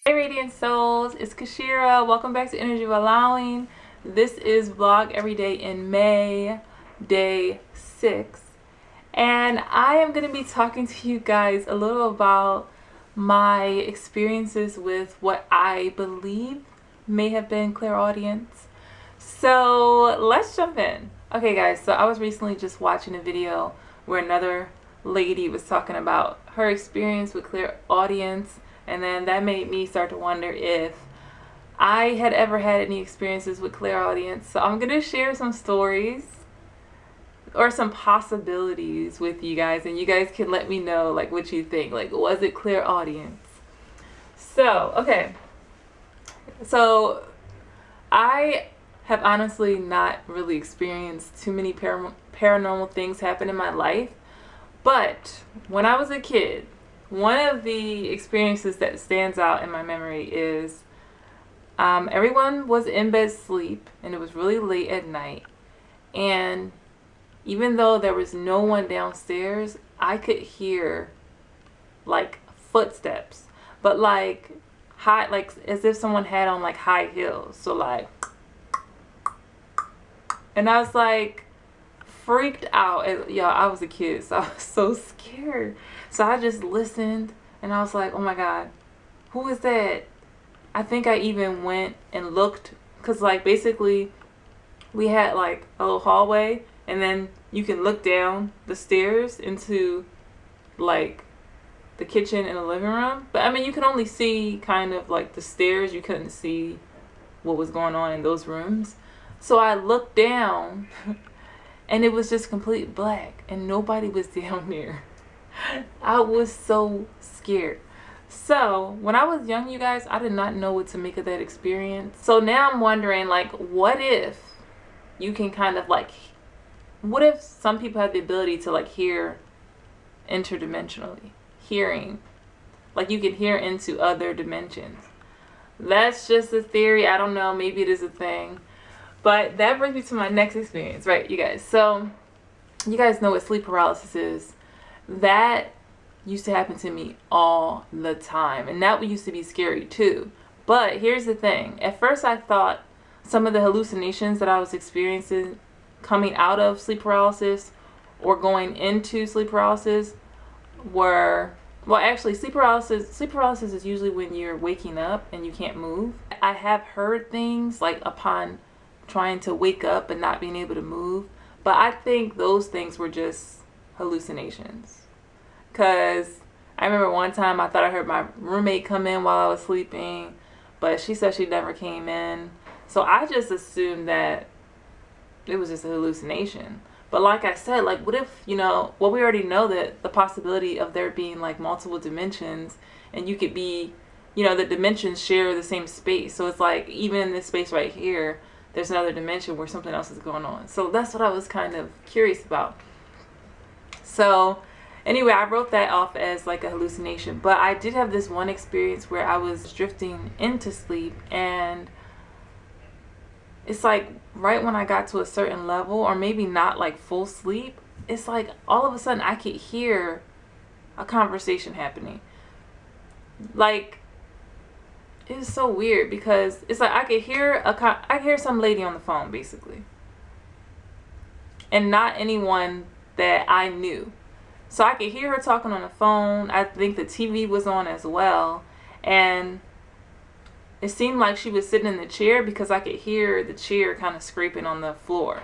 Hey Radiant Souls, it's Kasheera. Welcome back to Energy of Allowing. This is Vlog Every Day in May, day 6. And I am going to be talking to you guys a little about my experiences with what I believe may have been clairaudience. So let's jump in. Okay guys, so I was recently just watching a video where another lady was talking about her experience with clairaudience. And then that made me start to wonder if I had ever had any experiences with clairaudience. So I'm going to share some stories or some possibilities with you guys. And you guys can let me know like what you think. Like, was it clairaudience? So, okay. So I have honestly not really experienced too many paranormal things happen in my life. But when I was a kid, one of the experiences that stands out in my memory is everyone was in bed asleep and it was really late at night, and even though there was no one downstairs, I could hear like footsteps, but like high, like as if someone had on like high heels, so like, and I was like freaked out. Y'all, I was a kid, so I was so scared. So I just listened and I was like, oh my God, who is that? I think I even went and looked, because like basically we had like a little hallway and then you can look down the stairs into like the kitchen and the living room. But I mean, you can only see kind of like the stairs. You couldn't see what was going on in those rooms. So I looked down and it was just complete black and nobody was down there. I was so scared. So when I was young, you guys, I did not know what to make of that experience. So now I'm wondering, like, what if you can kind of like, what if some people have the ability to like hear interdimensionally, hearing, like you can hear into other dimensions? That's just a theory. I don't know. Maybe it is a thing. But that brings me to my next experience, right, you guys? So you guys know what sleep paralysis is. That used to happen to me all the time, and that used to be scary too. But here's the thing. At first I thought some of the hallucinations that I was experiencing coming out of sleep paralysis or going into sleep paralysis were, well, actually sleep paralysis is usually when you're waking up and you can't move. I have heard things like upon trying to wake up and not being able to move, but I think those things were just hallucinations. Because I remember one time I thought I heard my roommate come in while I was sleeping, but she said she never came in. So I just assumed that it was just a hallucination. But like I said, like what if, you know, well, we already know that the possibility of there being like multiple dimensions, and you could be, you know, the dimensions share the same space. So it's like even in this space right here, there's another dimension where something else is going on. So that's what I was kind of curious about. So anyway, I wrote that off as like a hallucination. But I did have this one experience where I was drifting into sleep, and it's like right when I got to a certain level, or maybe not like full sleep, it's like all of a sudden I could hear a conversation happening. Like, it was so weird because it's like I could hear some lady on the phone basically, and not anyone that I knew. So I could hear her talking on the phone. I think the TV was on as well, and it seemed like she was sitting in the chair because I could hear the chair kind of scraping on the floor.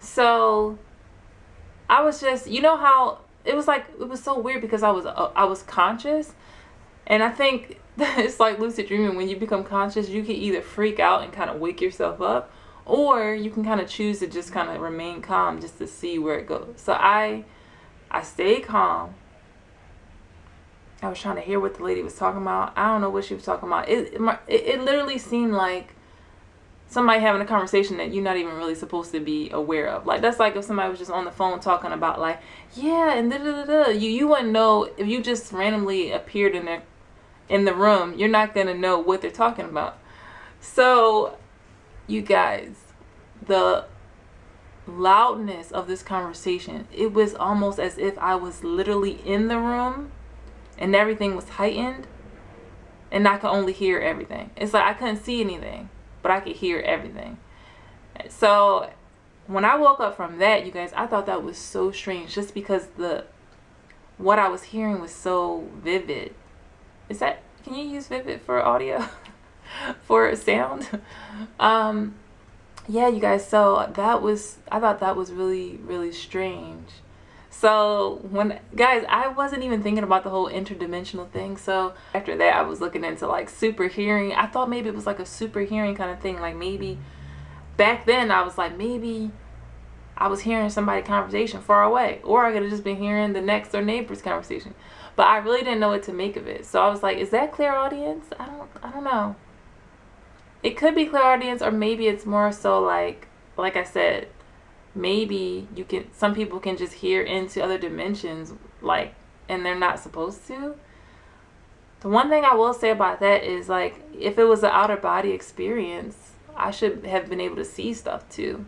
So I was just, you know how it was like, it was so weird because I was conscious, and I think it's like lucid dreaming. When you become conscious, you can either freak out and kind of wake yourself up, or you can kind of choose to just kind of remain calm just to see where it goes. So I stayed calm. I was trying to hear what the lady was talking about. I don't know what she was talking about. It literally seemed like somebody having a conversation that you're not even really supposed to be aware of. Like, that's like if somebody was just on the phone talking about like, yeah, and da-da-da-da. You wouldn't know if you just randomly appeared in the room. You're not going to know what they're talking about. So, you guys, the loudness of this conversation, it was almost as if I was literally in the room and everything was heightened. and I could only hear everything. It's like I couldn't see anything, but I could hear everything. So when I woke up from that, you guys, I thought that was so strange, just because what I was hearing was so vivid. Can you use vivid for audio? For sound? Yeah, you guys, so I thought that was really, really strange. So guys, I wasn't even thinking about the whole interdimensional thing. So after that, I was looking into like super hearing. I thought maybe it was like a super hearing kind of thing. Like maybe back then I was like, maybe I was hearing somebody's conversation far away, or I could have just been hearing the next door neighbor's conversation. But I really didn't know what to make of it. So I was like, is that clairaudience? I don't know. It could be clairaudience, or maybe it's more so like I said, maybe some people can just hear into other dimensions, like, and they're not supposed to. The one thing I will say about that is, like, if it was an outer body experience, I should have been able to see stuff too.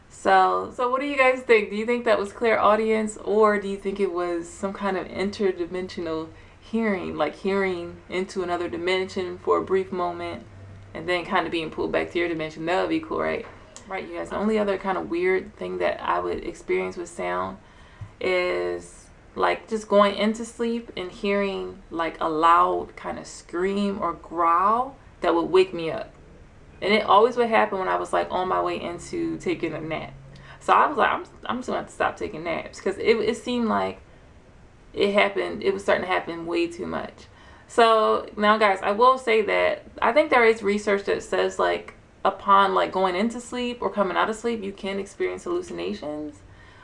So what do you guys think? Do you think that was clairaudience, or do you think it was some kind of interdimensional hearing, like hearing into another dimension for a brief moment and then kind of being pulled back to your dimension? That would be cool, right? Right, you guys. The only other kind of weird thing that I would experience with sound is like just going into sleep and hearing like a loud kind of scream or growl that would wake me up. And it always would happen when I was like on my way into taking a nap. So I was like, I'm just going to have to stop taking naps, because it seemed like it was starting to happen way too much. So now, guys, I will say that I think there is research that says like upon like going into sleep or coming out of sleep, you can experience hallucinations,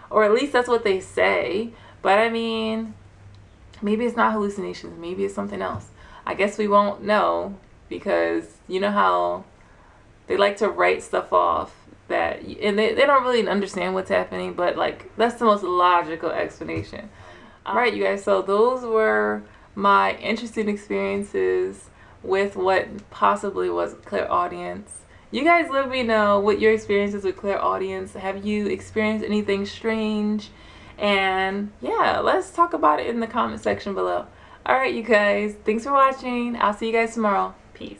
or at least that's what they say. But I mean, maybe it's not hallucinations, maybe it's something else. I guess we won't know, because you know how they like to write stuff off and they don't really understand what's happening, but like that's the most logical explanation. All right, you guys, so those were my interesting experiences with what possibly was clairaudience. You guys let me know what your experiences with clairaudience. Have you experienced anything strange? And yeah, let's talk about it in the comment section below. All right, you guys, thanks for watching. I'll see you guys tomorrow. Peace.